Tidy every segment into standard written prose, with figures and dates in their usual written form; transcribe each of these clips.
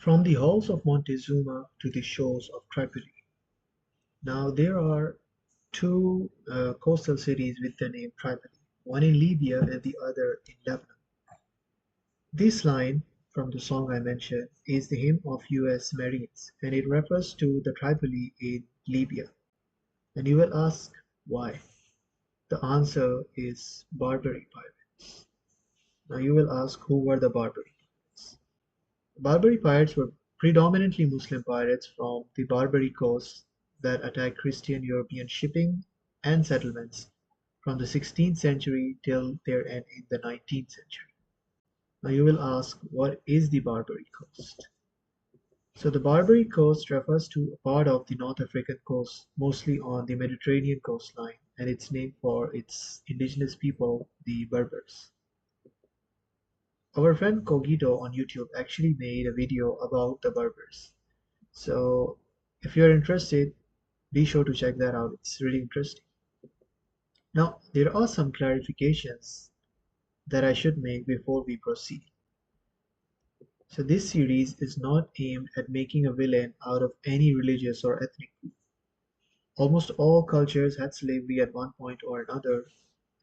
From the halls of Montezuma to the shores of Tripoli. Now there are two coastal cities with the name Tripoli, one in Libya and the other in Lebanon. This line from the song I mentioned is the hymn of US Marines and it refers to the Tripoli in Libya. And you will ask why? The answer is Barbary Pirates. Now you will ask who were the Barbary Pirates? Barbary pirates were predominantly Muslim pirates from the Barbary coast that attacked Christian European shipping and settlements from the 16th century till their end in the 19th century. Now you will ask, what is the Barbary coast? So the Barbary coast refers to a part of the North African coast, mostly on the Mediterranean coastline, and it's named for its indigenous people, the Berbers. Our friend Cogito on YouTube actually made a video about the Berbers. So if you're interested, be sure to check that out. It's really interesting. Now, there are some clarifications that I should make before we proceed. So this series is not aimed at making a villain out of any religious or ethnic group. Almost all cultures had slavery at one point or another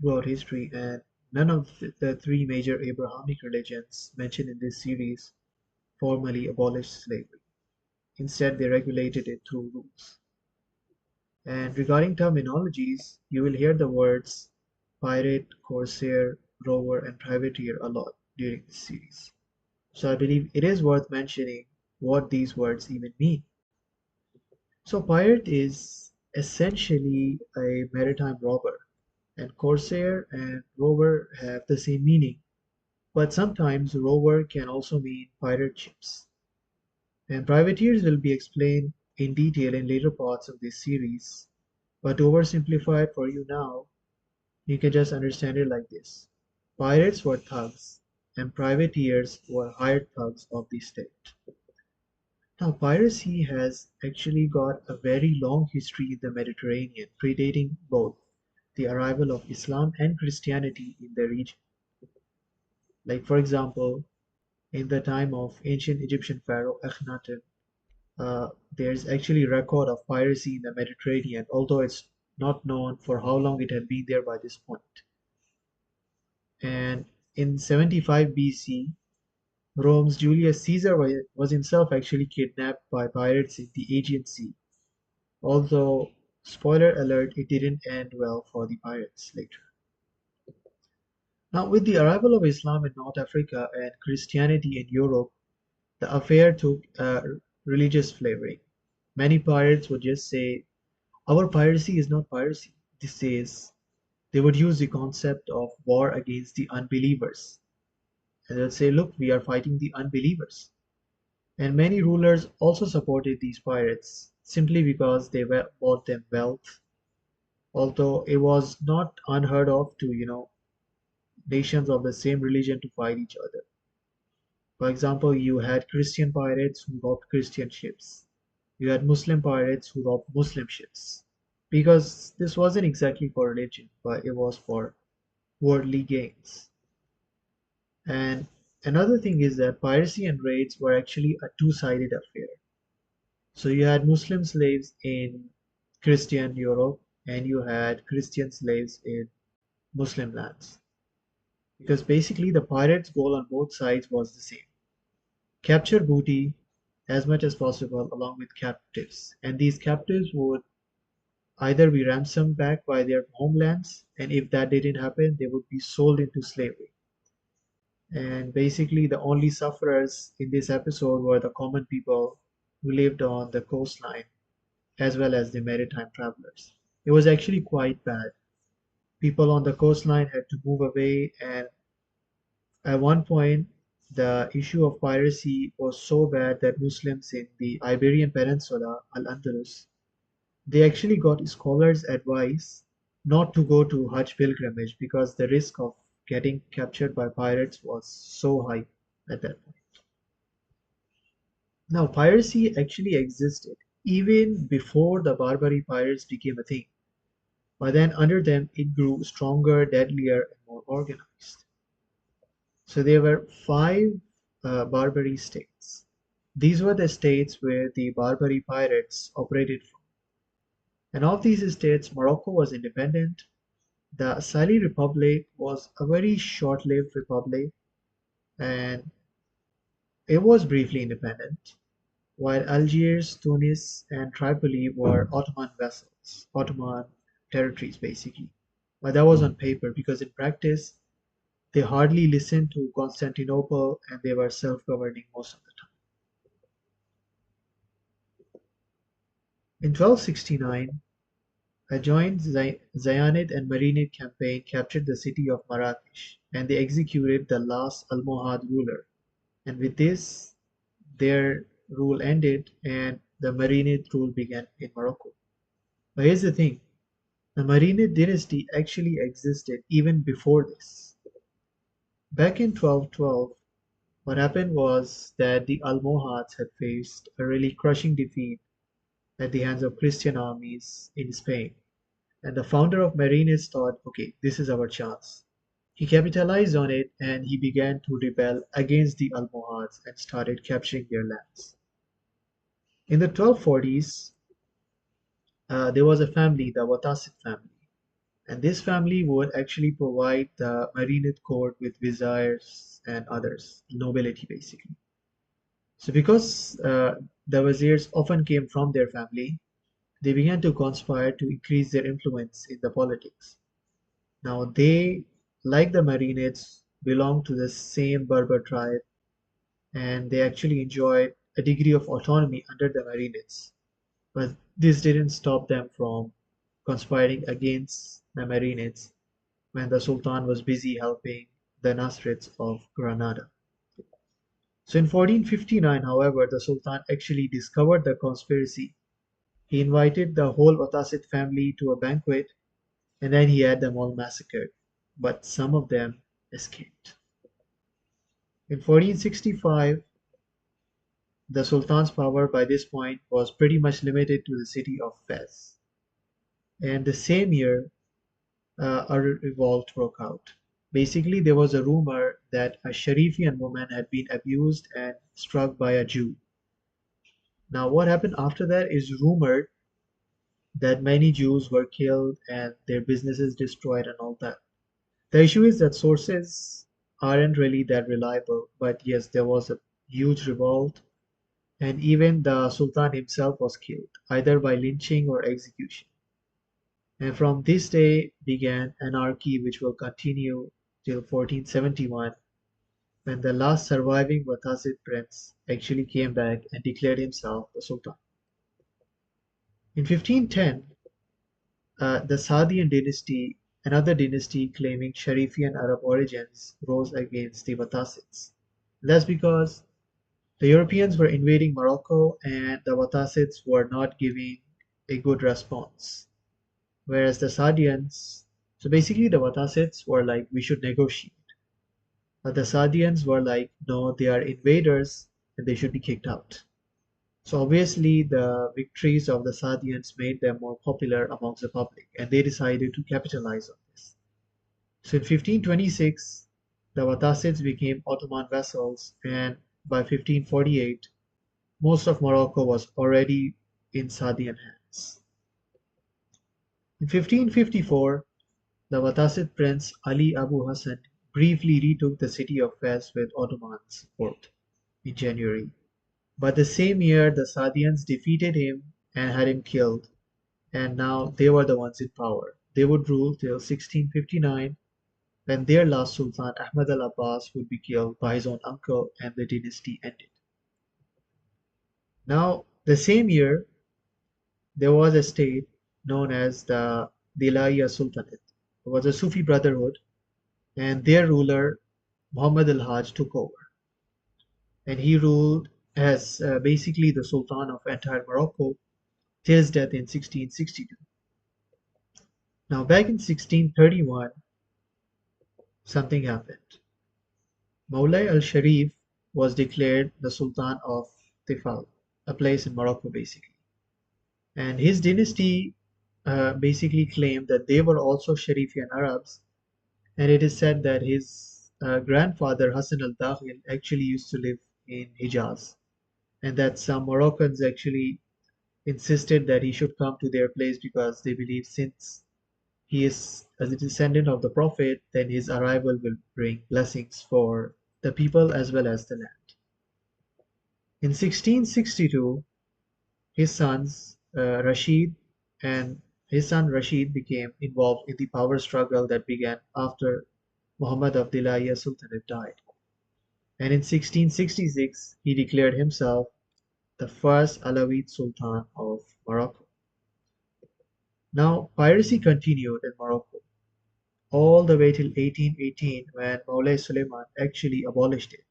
throughout history, and none of the three major Abrahamic religions mentioned in this series formally abolished slavery. Instead, they regulated it through rules. And regarding terminologies, you will hear the words pirate, corsair, rover, and privateer a lot during this series. So I believe it is worth mentioning what these words even mean. So pirate is essentially a maritime robber, and corsair and rover have the same meaning, but sometimes rover can also mean pirate ships. And privateers will be explained in detail in later parts of this series, but to oversimplify it for you now, you can just understand it like this. Pirates were thugs, and privateers were hired thugs of the state. Now, piracy has actually got a very long history in the Mediterranean, predating both the arrival of Islam and Christianity in the region. Like, for example, in the time of ancient Egyptian pharaoh Akhenaten, there's actually record of piracy in the Mediterranean, although it's not known for how long it had been there by this point. And in 75 BC, Rome's Julius Caesar was himself actually kidnapped by pirates in the Aegean Sea. Although, spoiler alert, it didn't end well for the pirates later. Now, with the arrival of Islam in North Africa and Christianity in Europe, the affair took a religious flavoring. Many pirates would just say, our piracy is not piracy. This is, they would use the concept of war against the unbelievers. And they would say, look, we are fighting the unbelievers. And many rulers also supported these pirates simply because they bought them wealth, although it was not unheard of to, nations of the same religion to fight each other. For example, you had Christian pirates who robbed Christian ships. You had Muslim pirates who robbed Muslim ships. Because this wasn't exactly for religion, but it was for worldly gains. And another thing is that piracy and raids were actually a two-sided affair. So you had Muslim slaves in Christian Europe and you had Christian slaves in Muslim lands. Because basically the pirates' goal on both sides was the same. Capture booty as much as possible along with captives. And these captives would either be ransomed back by their homelands, and if that didn't happen, they would be sold into slavery. And basically, the only sufferers in this episode were the common people who lived on the coastline, as well as the maritime travelers. It was actually quite bad. People on the coastline had to move away, and at one point, the issue of piracy was so bad that Muslims in the Iberian Peninsula, Al Andalus, they actually got scholars' advice not to go to Hajj pilgrimage because the risk of getting captured by pirates was so high at that point. Now, piracy actually existed even before the Barbary pirates became a thing, but then under them it grew stronger, deadlier, and more organized. So there were five Barbary states. These were the states where the Barbary Pirates operated from. And of these states, Morocco was independent. The Sali Republic was a very short-lived republic, and it was briefly independent, while Algiers, Tunis, and Tripoli were Ottoman vassals, Ottoman territories basically. But that was on paper because in practice, they hardly listened to Constantinople and they were self-governing most of the time. In 1269, a joint Zayanid and Marinid campaign captured the city of Marrakesh, and they executed the last Almohad ruler. And with this, their rule ended and the Marinid rule began in Morocco. But here's the thing, the Marinid dynasty actually existed even before this. Back in 1212, what happened was that the Almohads had faced a really crushing defeat at the hands of Christian armies in Spain. And the founder of Marines thought, okay, this is our chance. He capitalized on it and he began to rebel against the Almohads and started capturing their lands. In the 1240s, there was a family, the Watasid family. And this family would actually provide the Marinid court with viziers and others, nobility basically. So because the viziers often came from their family, they began to conspire to increase their influence in the politics. Now they, like the Marinids, belong to the same Berber tribe and they actually enjoyed a degree of autonomy under the Marinids. But this didn't stop them from conspiring against the Marinids when the Sultan was busy helping the Nasrids of Granada. So in 1459, however, the Sultan actually discovered the conspiracy. He invited the whole Watasid family to a banquet and then he had them all massacred. But some of them escaped. In 1465, the Sultan's power by this point was pretty much limited to the city of Fez. And the same year, a revolt broke out. Basically, there was a rumor that a Sharifian woman had been abused and struck by a Jew. Now, what happened after that is rumored that many Jews were killed and their businesses destroyed and all that. The issue is that sources aren't really that reliable, but yes, there was a huge revolt, and even the Sultan himself was killed, either by lynching or execution. And from this day began anarchy, which will continue till 1471, when the last surviving Watasid prince actually came back and declared himself the Sultan. In 1510, the Saadian dynasty, another dynasty claiming Sharifian Arab origins, rose against the Wattasids. That's because the Europeans were invading Morocco and the Wattasids were not giving a good response. Whereas the Saadians, so basically the Wattasids were like, we should negotiate. But the Saadians were like, no, they are invaders and they should be kicked out. So obviously the victories of the Saadians made them more popular amongst the public and they decided to capitalize on this. So in 1526, the Wattasids became Ottoman vassals and by 1548, most of Morocco was already in Saadian hands. In 1554, the Wattasid prince Ali Abu Hassan briefly retook the city of Fez with Ottoman support in January. But the same year, the Saadians defeated him and had him killed, and now they were the ones in power. They would rule till 1659, when their last Sultan, Ahmad al Abbas, would be killed by his own uncle and the dynasty ended. Now, the same year, there was a state known as the Dilaiya Sultanate. It was a Sufi brotherhood, and their ruler, Muhammad al Hajj, took over. And he ruled as basically the Sultan of entire Morocco till his death in 1662. Now, back in 1631, something happened. Moulay al Sharif was declared the Sultan of Tifal, a place in Morocco basically. And his dynasty basically claimed that they were also Sharifian Arabs, and it is said that his grandfather Hassan al-Dakhil actually used to live in Hijaz. and that some Moroccans actually insisted that he should come to their place because they believe since he is a descendant of the Prophet, then his arrival will bring blessings for the people as well as the land. In 1662, his sons Rashid and his son Rashid became involved in the power struggle that began after Muhammad of Dilayah Sultanate died. And in 1666, he declared himself the first Alawite Sultan of Morocco. Now, piracy continued in Morocco all the way till 1818 when Moulay Suleiman actually abolished it,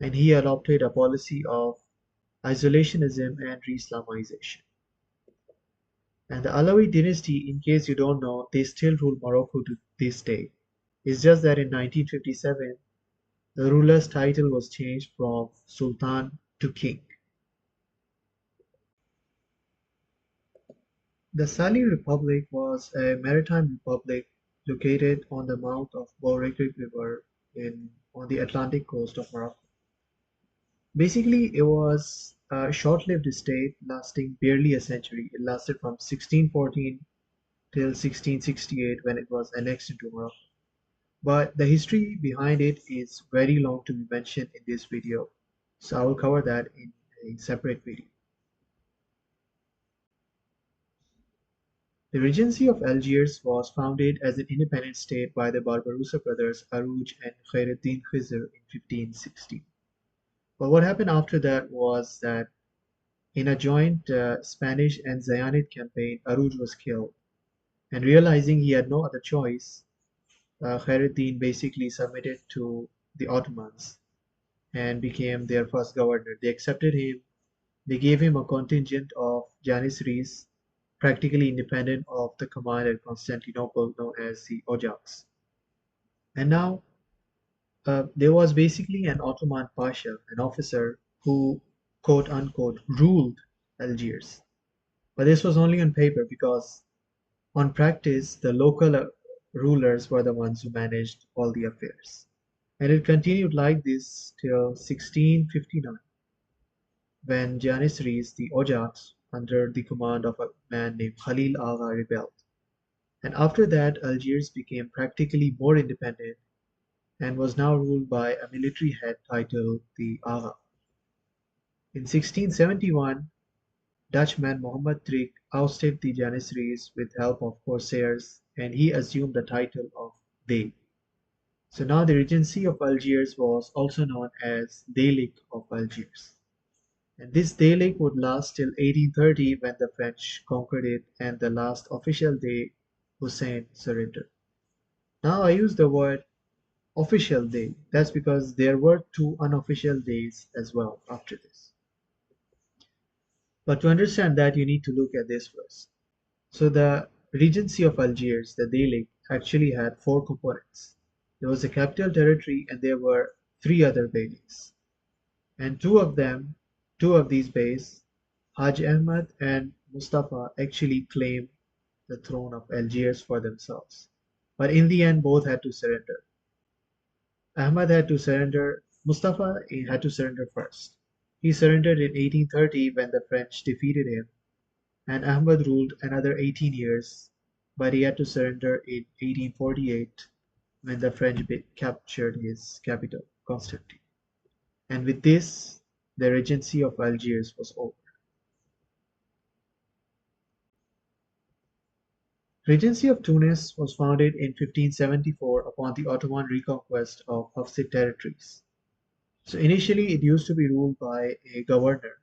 and he adopted a policy of isolationism and re-Islamization. And the Alawite dynasty, in case you don't know, they still rule Morocco to this day. It's just that in 1957, the ruler's title was changed from Sultan to King. The Sali Republic was a maritime republic located on the mouth of Barbary River on the Atlantic coast of Morocco. Basically, it was a short-lived state lasting barely a century. It lasted from 1614 till 1668 when it was annexed into Morocco. But the history behind it is very long to be mentioned in this video, so I will cover that in a separate video. The Regency of Algiers was founded as an independent state by the Barbarossa brothers Arouj and Khaireddin Khizr in 1560. But what happened after that was that in a joint Spanish and Zionid campaign, Arouj was killed, and realizing he had no other choice, Khaireddin basically submitted to the Ottomans and became their first governor. They accepted him. They gave him a contingent of Janissaries, practically independent of the command at Constantinople known as the Ojaks. And now there was basically an Ottoman Pasha, an officer who, quote unquote, ruled Algiers. But this was only on paper because on practice, the local rulers were the ones who managed all the affairs. And it continued like this till 1659, when Janissaries, the Ojaks, under the command of a man named Khalil Agha, rebelled. And after that, Algiers became practically more independent and was now ruled by a military head titled the Agha. In 1671, Dutchman Mohammed Trik ousted the Janissaries with help of corsairs, and he assumed the title of Dey. So now the Regency of Algiers was also known as Deylik of Algiers. And this Deylik would last till 1830 when the French conquered it and the last official day Hussein surrendered. Now I use the word official day. That's because there were two unofficial days as well after this. But to understand that, you need to look at this first. So the Regency of Algiers, the Deylik, actually had four components. There was a capital territory and there were three other beyliks. And two of these beys, Haj Ahmad and Mustafa, actually claimed the throne of Algiers for themselves. But in the end, both had to surrender. Ahmad had to surrender, Mustafa had to surrender first. He surrendered in 1830 when the French defeated him, and Ahmad ruled another 18 years, but he had to surrender in 1848 when the French captured his capital, Constantine. And with this, the Regency of Algiers was over. Regency of Tunis was founded in 1574 upon the Ottoman reconquest of Hafsid territories. So initially it used to be ruled by a governor,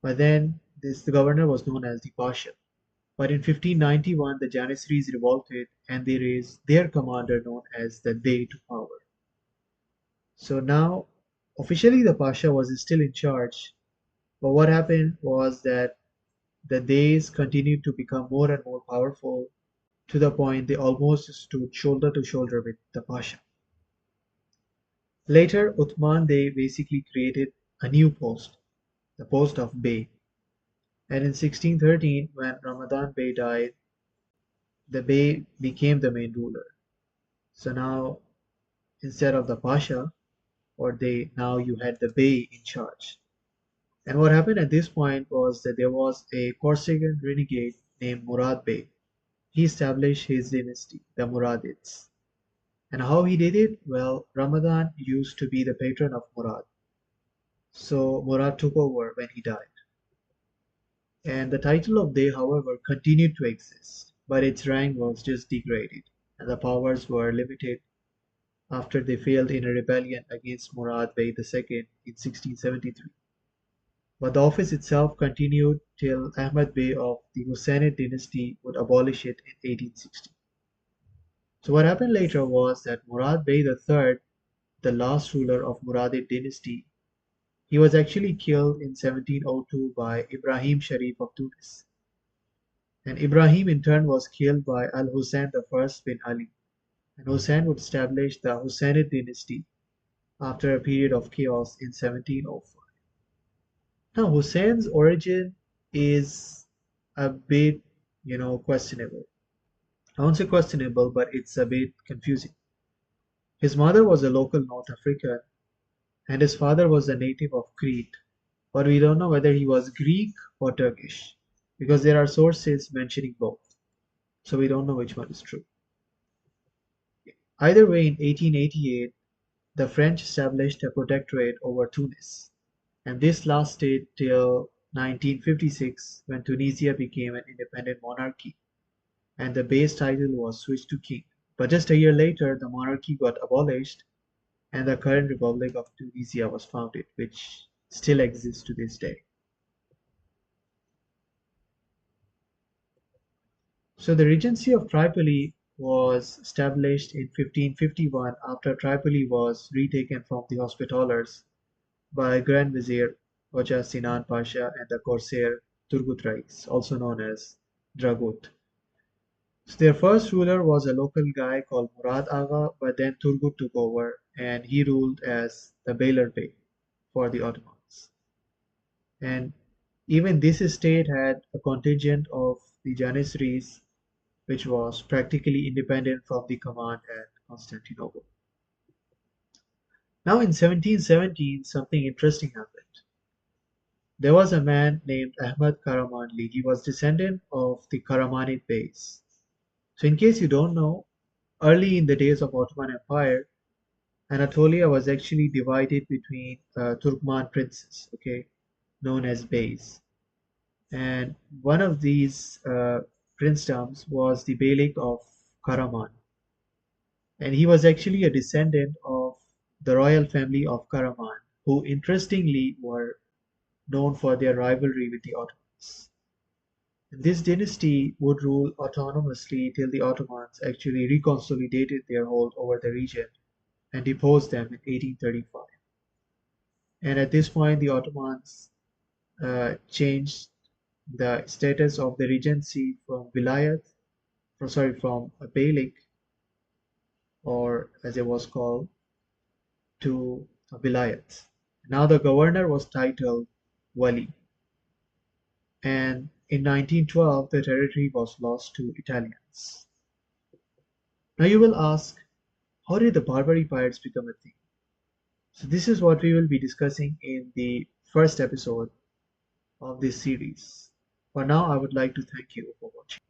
but then the governor was known as the Pasha. But in 1591 the Janissaries revolted and they raised their commander known as the Dey to power. So now officially the Pasha was still in charge, but what happened was that the Deys continued to become more and more powerful to the point they almost stood shoulder to shoulder with the Pasha. Later, Uthman Dey basically created a new post, the post of Bey. And in 1613, when Ramadan Bey died, the Bey became the main ruler. So now, instead of the Pasha or Dey, now you had the Bey in charge. And what happened at this point was that there was a Corsican renegade named Murad Bey. He established his dynasty, the Muradids. And how he did it? Well, Ramadan used to be the patron of Murad. So Murad took over when he died. And the title of Dey, however, continued to exist, but its rank was just degraded, and the powers were limited after they failed in a rebellion against Murad Bey II in 1673. But the office itself continued till Ahmad Bey of the Husainid dynasty would abolish it in 1860. So what happened later was that Murad Bey III, the last ruler of Muradid dynasty, he was actually killed in 1702 by Ibrahim Sharif of Tunis. And Ibrahim in turn was killed by Al Hussein I bin Ali. And Hussein would establish the Husainid dynasty after a period of chaos in 1705. Now Hussein's origin is a bit, questionable. I won't say questionable, but it's a bit confusing. His mother was a local North African, and his father was a native of Crete, but we don't know whether he was Greek or Turkish, because there are sources mentioning both, so we don't know which one is true. Either way, in 1888, the French established a protectorate over Tunis, and this lasted till 1956 when Tunisia became an independent monarchy and the base title was switched to king. But just a year later, the monarchy got abolished and the current Republic of Tunisia was founded, which still exists to this day. So the Regency of Tripoli was established in 1551 after Tripoli was retaken from the Hospitallers by Grand Vizier Hoja Sinan Pasha and the corsair Turgut Reis, also known as Dragut. So their first ruler was a local guy called Murad Agha, but then Turgut took over and he ruled as the Beyler Bey for the Ottomans. And even this state had a contingent of the Janissaries, which was practically independent from the command at Constantinople. Now in 1717, something interesting happened. There was a man named Ahmad Karamanli. He was descendant of the Karamanid Beys. So in case you don't know, early in the days of Ottoman Empire, Anatolia was actually divided between Turkmen princes, okay, known as Beys. And one of these princedoms was the Beylik of Karaman. And he was actually a descendant of the royal family of Karaman, who interestingly were known for their rivalry with the Ottomans. This dynasty would rule autonomously till the Ottomans actually reconsolidated their hold over the region and deposed them in 1835. And at this point, the Ottomans changed the status of the regency from Vilayat, from a Beylik, or as it was called, to a Vilayat. Now the governor was titled Wali, and in 1912 the territory was lost to Italians. Now you will ask, how did the Barbary Pirates become a thing? So this is what we will be discussing in the first episode of this series. For now, I would like to thank you for watching.